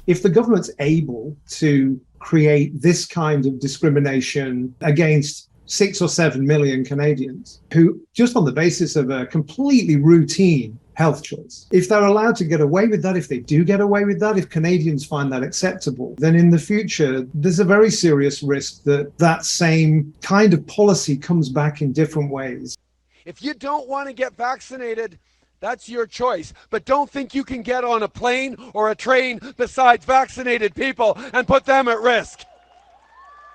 if the government's able to create this kind of discrimination against 6 or 7 million Canadians who, just on the basis of a completely routine health choice, if they're allowed to get away with that, if they do get away with that, if Canadians find that acceptable, then in the future, there's a very serious risk that that same kind of policy comes back in different ways. If you don't want to get vaccinated, that's your choice. But don't think you can get on a plane or a train besides vaccinated people and put them at risk.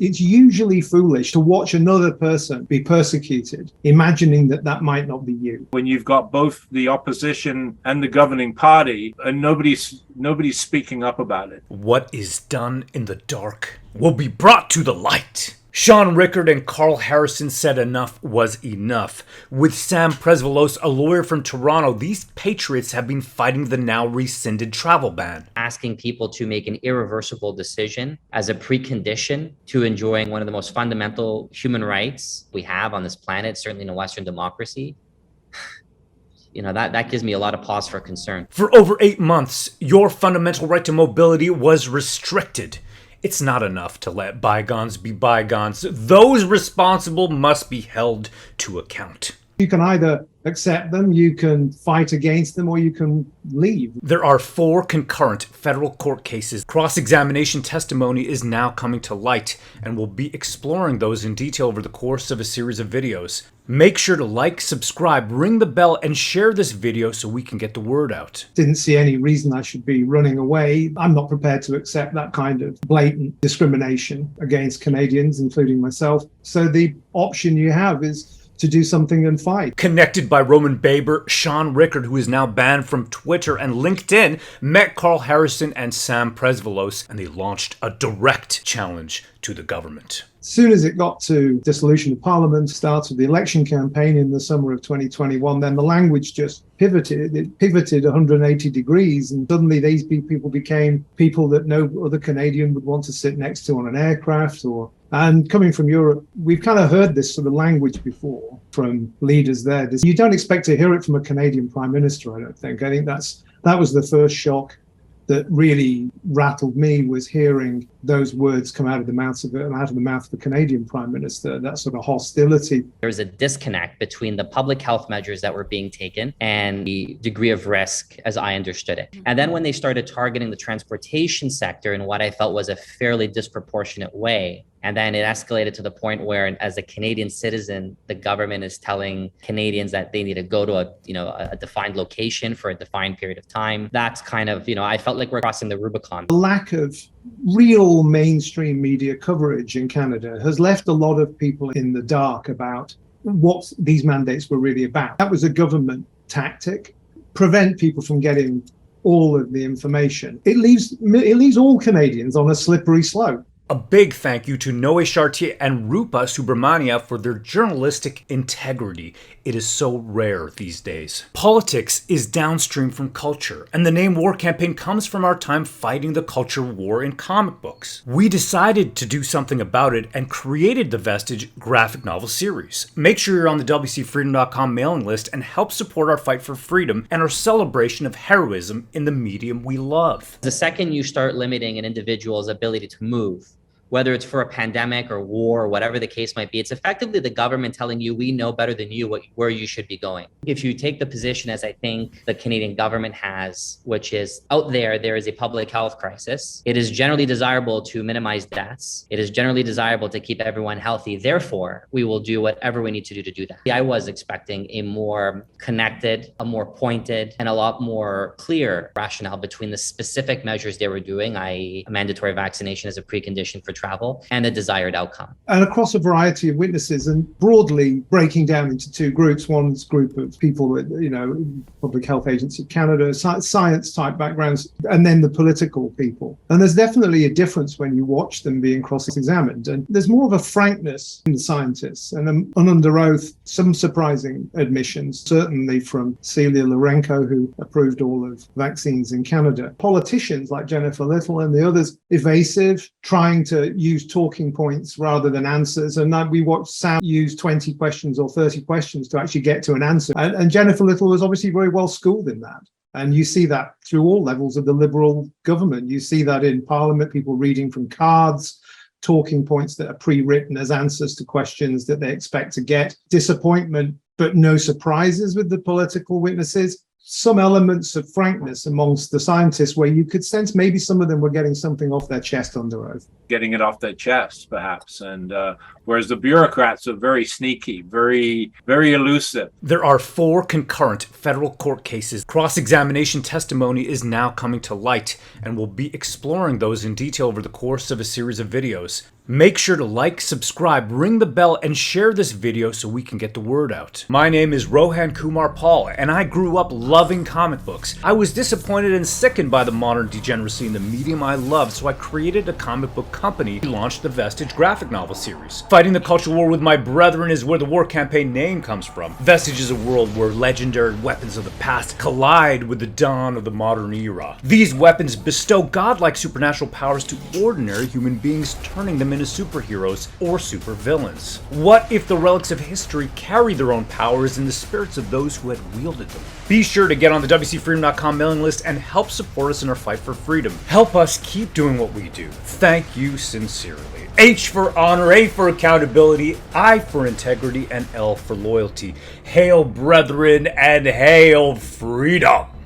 It's usually foolish to watch another person be persecuted, imagining that that might not be you. When you've got both the opposition and the governing party, and nobody's speaking up about it. What is done in the dark will be brought to the light. Sean Rickard and Carl Harrison said enough was enough. With Sam Presvelos, a lawyer from Toronto, these patriots have been fighting the now rescinded travel ban. Asking people to make an irreversible decision as a precondition to enjoying one of the most fundamental human rights we have on this planet, certainly in a Western democracy. That gives me a lot of pause for concern. For over 8 months, your fundamental right to mobility was restricted. It's not enough to let bygones be bygones. Those responsible must be held to account. You can either accept them, you can fight against them, or you can leave. There are 4 concurrent federal court cases. Cross-examination testimony is now coming to light, and we'll be exploring those in detail over the course of a series of videos. Make sure to like, subscribe, ring the bell, and share this video so we can get the word out. Didn't see any reason I should be running away. I'm not prepared to accept that kind of blatant discrimination against Canadians, including myself. So the option you have is to do something and fight. Connected by Roman Baber, Sean Rickard, who is now banned from Twitter and LinkedIn, met Carl Harrison and Sam Presvelos, and they launched a direct challenge to the government. As soon as it got to dissolution of Parliament, start of the election campaign in the summer of 2021, then the language just pivoted. It pivoted 180 degrees, and suddenly these people became people that no other Canadian would want to sit next to on an aircraft. And coming from Europe, we've kind of heard this sort of language before from leaders there. You don't expect to hear it from a Canadian Prime Minister, I don't think. I think that was the first shock that really rattled me, was hearing those words come out of the mouth of the Canadian Prime Minister, that sort of hostility. There's a disconnect between the public health measures that were being taken and the degree of risk as I understood it. And then when they started targeting the transportation sector in what I felt was a fairly disproportionate way, and then it escalated to the point where, as a Canadian citizen, the government is telling Canadians that they need to go to a defined location for a defined period of time. That's kind of, I felt like we're crossing the Rubicon. The lack of real mainstream media coverage in Canada has left a lot of people in the dark about what these mandates were really about. That was a government tactic, prevent people from getting all of the information. It leaves all Canadians on a slippery slope. A big thank you to Noe Chartier and Rupa Subramanya for their journalistic integrity. It is so rare these days. Politics is downstream from culture, and the name War Campaign comes from our time fighting the culture war in comic books. We decided to do something about it and created the Vestige graphic novel series. Make sure you're on the WCFreedom.com mailing list and help support our fight for freedom and our celebration of heroism in the medium we love. The second you start limiting an individual's ability to move, whether it's for a pandemic or war or whatever the case might be, it's effectively the government telling you, we know better than you where you should be going. If you take the position, as I think the Canadian government has, which is out there is a public health crisis. It is generally desirable to minimize deaths. It is generally desirable to keep everyone healthy. Therefore, we will do whatever we need to do that. I was expecting a more connected, a more pointed, and a lot more clear rationale between the specific measures they were doing, i.e. mandatory vaccination as a precondition for travel, and the desired outcome. And across a variety of witnesses, and broadly breaking down into 2 groups. One's group of people with, Public Health Agency of Canada, science type backgrounds, and then the political people. And there's definitely a difference when you watch them being cross-examined. And there's more of a frankness in the scientists, and under oath, some surprising admissions, certainly from Celia Lourenco, who approved all of vaccines in Canada. Politicians like Jennifer Little and the others, evasive, trying to use talking points rather than answers. And we watched Sam use 20 questions or 30 questions to actually get to an answer. And Jennifer Little was obviously very well schooled in that. And you see that through all levels of the Liberal government. You see that in Parliament, people reading from cards, talking points that are pre-written as answers to questions that they expect to get, disappointment, but no surprises with the political witnesses. Some elements of frankness amongst the scientists where you could sense maybe some of them were getting something off their chest under oath. Getting it off their chest, perhaps. And whereas the bureaucrats are very sneaky, very, very elusive. There are 4 concurrent federal court cases. Cross-examination testimony is now coming to light, and we'll be exploring those in detail over the course of a series of videos. Make sure to like, subscribe, ring the bell, and share this video so we can get the word out. My name is Rohan Kumar Pall, and I grew up loving comic books. I was disappointed and sickened by the modern degeneracy in the medium I loved, so I created a comic book company and launched the Vestige graphic novel series. Fighting the culture war with my brethren is where the War Campaign name comes from. Vestige is a world where legendary weapons of the past collide with the dawn of the modern era. These weapons bestow godlike supernatural powers to ordinary human beings, turning them into superheroes or supervillains. What if the relics of history carry their own powers in the spirits of those who had wielded them? Be sure to get on the WCFreedom.com mailing list and help support us in our fight for freedom. Help us keep doing what we do. Thank you sincerely. H for honor, A for accountability, I for integrity, and L for loyalty. Hail, brethren, and hail freedom!